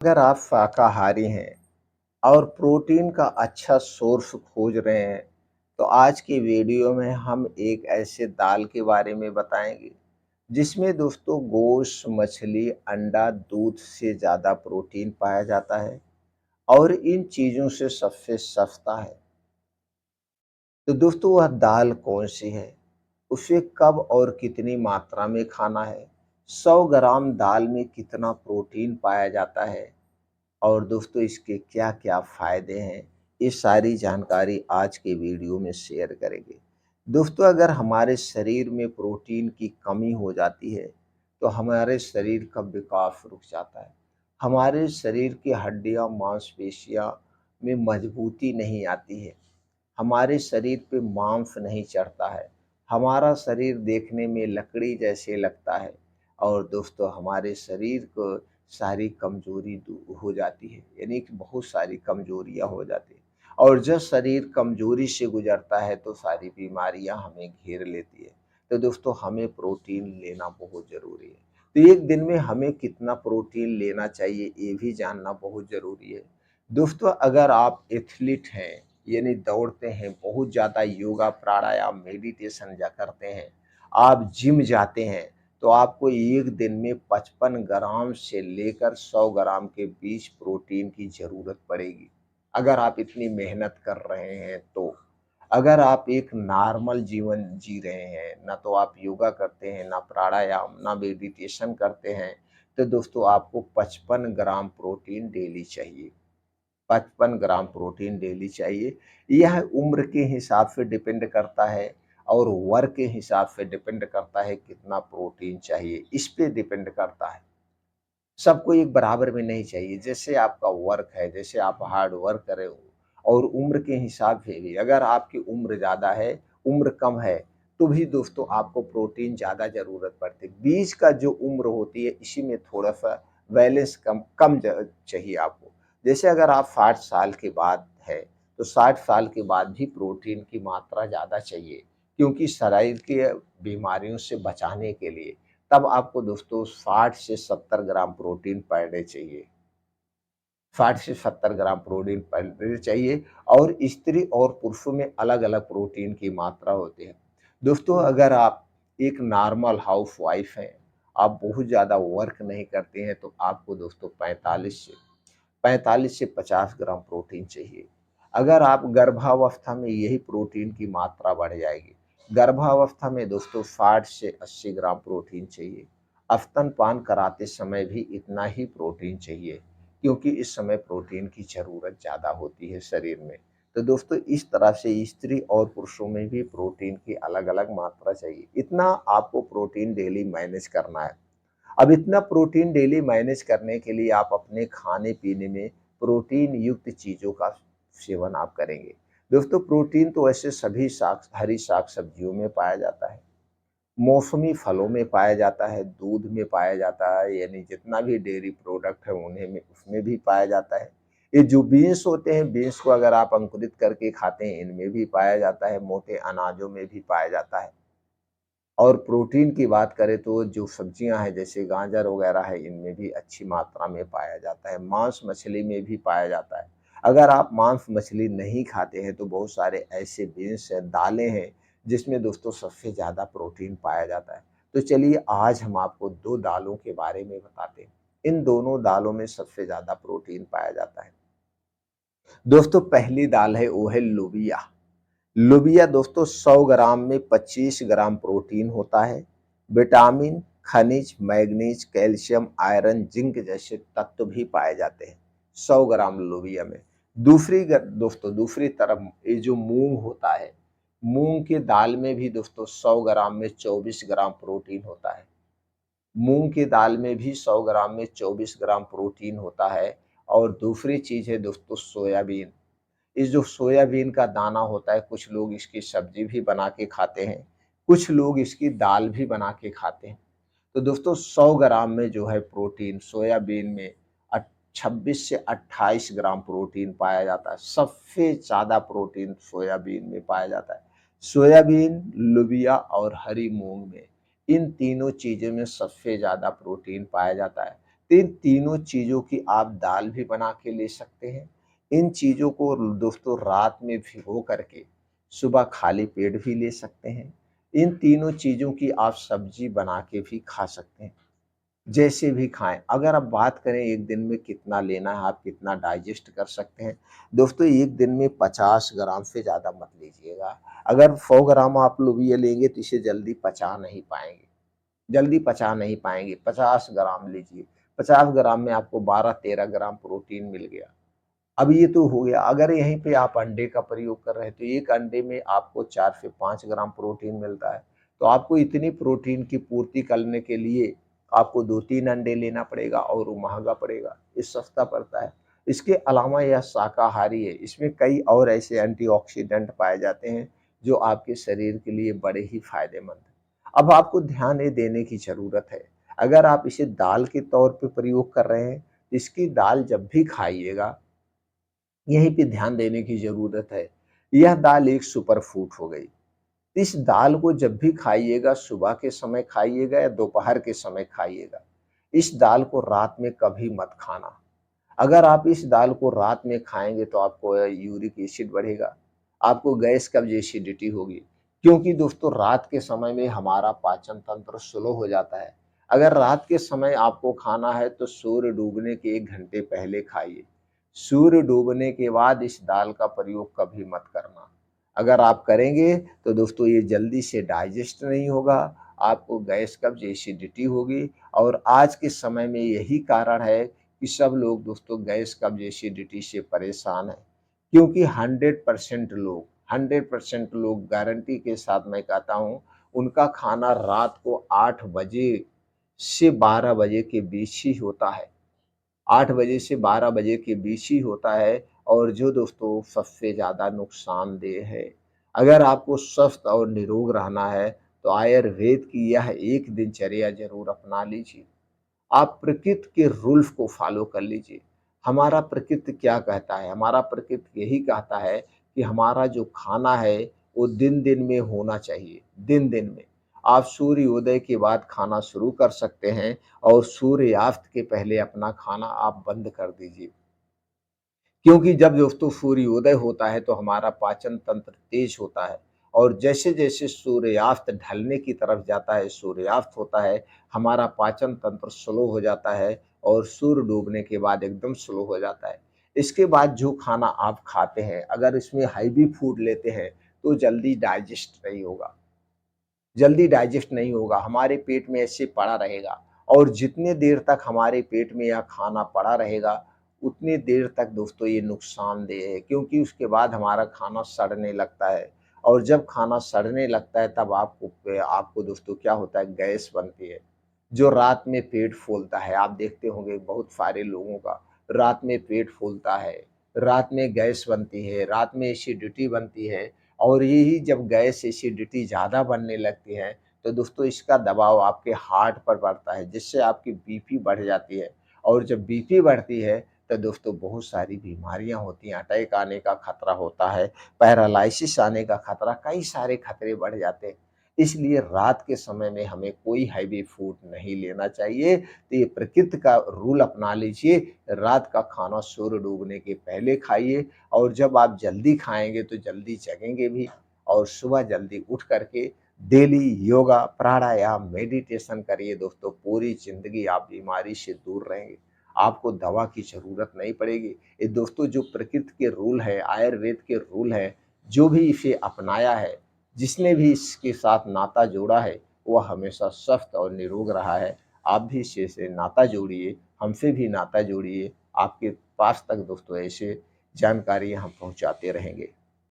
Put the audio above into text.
अगर आप शाकाहारी हैं और प्रोटीन का अच्छा सोर्स खोज रहे हैं, तो आज की वीडियो में हम एक ऐसे दाल के बारे में बताएंगे जिसमें दोस्तों गोश्त, मछली, अंडा, दूध से ज़्यादा प्रोटीन पाया जाता है और इन चीज़ों से सबसे सस्ता है। तो दोस्तों वह दाल कौन सी है? उसे कब और कितनी मात्रा में खाना है? 100 ग्राम दाल में कितना प्रोटीन पाया जाता है? और दोस्तों इसके क्या-क्या फ़ायदे हैं, ये सारी जानकारी आज के वीडियो में शेयर करेंगे। दोस्तों अगर हमारे शरीर में प्रोटीन की कमी हो जाती है, तो हमारे शरीर का विकास रुक जाता है। हमारे शरीर की हड्डियाँ, मांसपेशियाँ में मजबूती नहीं आती है। हमारे शरीर पे मांस नहीं चढ़ता है। हमारा शरीर देखने में लकड़ी जैसे लगता है और दोस्तों हमारे शरीर को सारी कमज़ोरी दू हो जाती है, यानी कि बहुत सारी कमज़ोरियाँ हो जाती हैं और जब शरीर कमज़ोरी से गुज़रता है तो सारी बीमारियाँ हमें घेर लेती है। तो दोस्तों हमें प्रोटीन लेना बहुत ज़रूरी है। तो एक दिन में हमें कितना प्रोटीन लेना चाहिए ये भी जानना बहुत ज़रूरी है। दोस्तों अगर आप एथलीट हैं, यानी दौड़ते हैं, बहुत ज़्यादा योगा, प्राणायाम, मेडिटेशन करते हैं, आप जिम जाते हैं, तो आपको एक दिन में 55 ग्राम से लेकर 100 ग्राम के बीच प्रोटीन की ज़रूरत पड़ेगी। अगर आप इतनी मेहनत कर रहे हैं तो। अगर आप एक नॉर्मल जीवन जी रहे हैं, ना तो आप योगा करते हैं, ना प्राणायाम, ना मेडिटेशन करते हैं, तो दोस्तों आपको 55 ग्राम प्रोटीन डेली चाहिए। 55 ग्राम प्रोटीन डेली चाहिए। यह उम्र के हिसाब से डिपेंड करता है और वर्क के हिसाब से डिपेंड करता है कितना प्रोटीन चाहिए, इस पे डिपेंड करता है। सबको एक बराबर में नहीं चाहिए। जैसे आपका वर्क है, जैसे आप हार्ड वर्क कर रहे हो और उम्र के हिसाब से भी अगर आपकी उम्र ज़्यादा है, उम्र कम है, तो भी दोस्तों आपको प्रोटीन ज़्यादा ज़रूरत पड़ती है। बीच का जो उम्र होती है, इसी में थोड़ा-सा बैलेंस कम कम चाहिए आपको। जैसे अगर आप 60 साल के बाद है, तो 60 साल के बाद भी प्रोटीन की मात्रा ज़्यादा चाहिए, क्योंकि शरीर के बीमारियों से बचाने के लिए तब आपको दोस्तों 60 से 70 ग्राम प्रोटीन पर डे चाहिए। 60 से 70 ग्राम प्रोटीन पर डे चाहिए और स्त्री और पुरुषों में अलग-अलग प्रोटीन की मात्रा होती है। दोस्तों अगर आप एक नॉर्मल हाउसवाइफ हैं, आप बहुत ज़्यादा वर्क नहीं करते हैं, तो आपको दोस्तों 45 से 50 ग्राम प्रोटीन चाहिए। अगर आप गर्भावस्था में यही प्रोटीन की मात्रा बढ़ जाएगी। गर्भावस्था में दोस्तों 60 से 80 ग्राम प्रोटीन चाहिए। स्तनपान कराते समय भी इतना ही प्रोटीन चाहिए, क्योंकि इस समय प्रोटीन की ज़रूरत ज़्यादा होती है शरीर में। तो दोस्तों इस तरह से स्त्री और पुरुषों में भी प्रोटीन की अलग-अलग मात्रा चाहिए। इतना आपको प्रोटीन डेली मैनेज करना है। अब इतना प्रोटीन डेली मैनेज करने के लिए आप अपने खाने-पीने में प्रोटीन युक्त चीज़ों का सेवन आप करेंगे। दोस्तों प्रोटीन तो वैसे सभी हरी साग-सब्जियों में पाया जाता है, मौसमी फलों में पाया जाता है, दूध में पाया जाता है, यानी जितना भी डेयरी प्रोडक्ट है उन्हें में उसमें भी पाया जाता है। ये जो बीन्स होते हैं, बीन्स को अगर आप अंकुरित करके खाते हैं, इनमें भी पाया जाता है, मोटे अनाजों में भी पाया जाता है। और प्रोटीन की बात करें तो जो सब्जियां हैं जैसे गाजर वगैरह है, इनमें भी अच्छी मात्रा में पाया जाता है। मांस मछली में भी पाया जाता है। अगर आप मांस मछली नहीं खाते हैं तो बहुत सारे ऐसे बीन्स हैं, दालें हैं, जिसमें दोस्तों सबसे ज़्यादा प्रोटीन पाया जाता है। तो चलिए आज हम आपको दो दालों के बारे में बताते हैं। इन दोनों दालों में सबसे ज़्यादा प्रोटीन पाया जाता है। दोस्तों पहली दाल है वो है लोबिया। लोबिया दोस्तों 100 ग्राम में 25 ग्राम प्रोटीन होता है। विटामिन, खनिज, मैग्नीज, कैल्शियम, आयरन, जिंक जैसे तत्व भी पाए जाते हैं 100 ग्राम लोबिया में। दोस्तों दूसरी तरफ ये जो मूंग होता है, मूंग की दाल में भी दोस्तों 100 ग्राम में 24 ग्राम प्रोटीन होता है। मूंग की दाल में भी 100 ग्राम में 24 ग्राम प्रोटीन होता है। और दूसरी चीज़ है दोस्तों सोयाबीन। इस जो सोयाबीन का दाना होता है, कुछ लोग इसकी सब्जी भी बना के खाते हैं, कुछ लोग इसकी दाल भी बना के खाते हैं। तो दोस्तों 100 ग्राम में जो है प्रोटीन सोयाबीन में 26 से 28 ग्राम प्रोटीन पाया जाता है। सबसे ज़्यादा प्रोटीन सोयाबीन में पाया जाता है। सोयाबीन, लोबिया और हरी मूंग में, इन तीनों चीज़ों में सबसे ज़्यादा प्रोटीन पाया जाता है। इन तीनों चीज़ों की आप दाल भी बना के ले सकते हैं। इन चीज़ों को दोस्तों रात में भिगो करके सुबह खाली पेट भी ले सकते हैं। इन तीनों चीज़ों की आप सब्ज़ी बना के भी खा सकते हैं। जैसे भी खाएँ। अगर आप बात करें 1 दिन में कितना लेना है, आप कितना डाइजेस्ट कर सकते हैं। दोस्तों 1 दिन में 50 ग्राम से ज़्यादा मत लीजिएगा। अगर 100 ग्राम आप लोग ये लेंगे तो इसे जल्दी पचा नहीं पाएँगे, 50 ग्राम लीजिए। 50 ग्राम में आपको 12-13 ग्राम प्रोटीन मिल गया। अब ये तो हो गया, अगर यहीं पे आप अंडे का प्रयोग कर रहे हैं, तो 1 अंडे में आपको 4 से 5 ग्राम प्रोटीन मिलता है। तो आपको इतनी प्रोटीन की पूर्ति करने के लिए आपको 2-3 अंडे लेना पड़ेगा और वो महँगा पड़ेगा, ये सस्ता पड़ता है। इसके अलावा यह शाकाहारी है, इसमें कई और ऐसे एंटीऑक्सीडेंट पाए जाते हैं, जो आपके शरीर के लिए बड़े ही फ़ायदेमंद हैं। अब आपको ध्यान ये देने की ज़रूरत है, अगर आप इसे दाल के तौर पे प्रयोग कर रहे हैं, इसकी दाल जब भी खाइएगा यहीं पे ध्यान देने की ज़रूरत है। यह दाल एक सुपर फूड हो गई। इस दाल को जब भी खाइएगा, सुबह के समय खाइएगा या दोपहर के समय खाइएगा। इस दाल को रात में कभी मत खाना। अगर आप इस दाल को रात में खाएँगे तो आपको यूरिक एसिड बढ़ेगा, आपको गैस कब्ज़ एसिडिटी होगी। क्योंकि दोस्तों रात के समय में हमारा पाचन तंत्र स्लो हो जाता है। अगर रात के समय आपको खाना है तो सूर्य डूबने के 1 घंटे पहले खाइए। सूर्य डूबने के बाद इस दाल का प्रयोग कभी मत करना। अगर आप करेंगे तो दोस्तों ये जल्दी से डाइजेस्ट नहीं होगा, आपको गैस कब्ज़ एसिडिटी होगी और आज के समय में यही कारण है कि सब लोग दोस्तों गैस कब्ज़ एसिडिटी से परेशान हैं। क्योंकि 100% लोग गारंटी के साथ मैं कहता हूँ, उनका खाना रात को 8 बजे से 12 बजे के बीच ही होता है। 8 बजे से 12 बजे के बीच ही होता है और जो दोस्तों सबसे ज़्यादा नुकसानदेह है। अगर आपको स्वस्थ और निरोग रहना है, तो आयुर्वेद की यह एक दिनचर्या ज़रूर अपना लीजिए। आप प्रकृति के रूल्स को फ़ॉलो कर लीजिए। हमारा प्रकृति क्या कहता है? हमारा प्रकृति यही कहता है कि हमारा जो खाना है, वो दिन-दिन में होना चाहिए, दिन-दिन में। आप सूर्योदय के बाद खाना शुरू कर सकते हैं और सूर्यास्त के पहले अपना खाना आप बंद कर दीजिए। क्योंकि जब दोस्तों सूर्योदय होता है तो हमारा पाचन तंत्र तेज होता है और जैसे-जैसे सूर्यास्त ढलने की तरफ जाता है, सूर्यास्त होता है, हमारा पाचन तंत्र स्लो हो जाता है और सूर्य डूबने के बाद एकदम स्लो हो जाता है। इसके बाद जो खाना आप खाते हैं, अगर इसमें हेवी फूड लेते हैं, तो जल्दी डाइजेस्ट नहीं होगा, हमारे पेट में ऐसे पड़ा रहेगा और जितने देर तक हमारे पेट में यह खाना पड़ा रहेगा, उतनी देर तक दोस्तों ये नुकसानदेह है क्योंकि उसके बाद हमारा खाना सड़ने लगता है और जब खाना सड़ने लगता है तब आपको दोस्तों क्या होता है गैस बनती है, जो रात में पेट फूलता है। आप देखते होंगे बहुत सारे लोगों का रात में पेट फूलता है, रात में गैस बनती है, रात में एसिडिटी बनती है और यही जब गैस एसिडिटी ज़्यादा बनने लगती है, तो दोस्तों इसका दबाव आपके हार्ट पर बढ़ता है, जिससे आपकी बीपी बढ़ जाती है और जब बीपी बढ़ती है, तो दोस्तों बहुत सारी बीमारियाँ होती हैं, अटैक आने का खतरा होता है, पैरालिसिस आने का खतरा, कई सारे खतरे बढ़ जाते हैं। इसलिए रात के समय में हमें कोई हैवी फूड नहीं लेना चाहिए, तो ये प्रकृति का रूल अपना लीजिए, रात का खाना सूर्य डूबने के पहले खाइए और जब आप जल्दी खाएँगे तो जल्दी जगेंगे भी और सुबह जल्दी उठ कर के डेली योगा, प्राणायाम, मेडिटेशन करिए दोस्तों, पूरी ज़िंदगी आप बीमारी से दूर रहेंगे। आपको दवा की ज़रूरत नहीं पड़ेगी। ये दोस्तों जो प्रकृति के रूल है, आयुर्वेद के रूल है, जो भी इसे अपनाया है, जिसने भी इसके साथ नाता जोड़ा है, वह हमेशा स्वस्थ और निरोग रहा है। आप भी इसी से नाता जोड़िए, हमसे भी नाता जोड़िए। आपके पास तक दोस्तों ऐसे जानकारी हम पहुँचाते रहेंगे।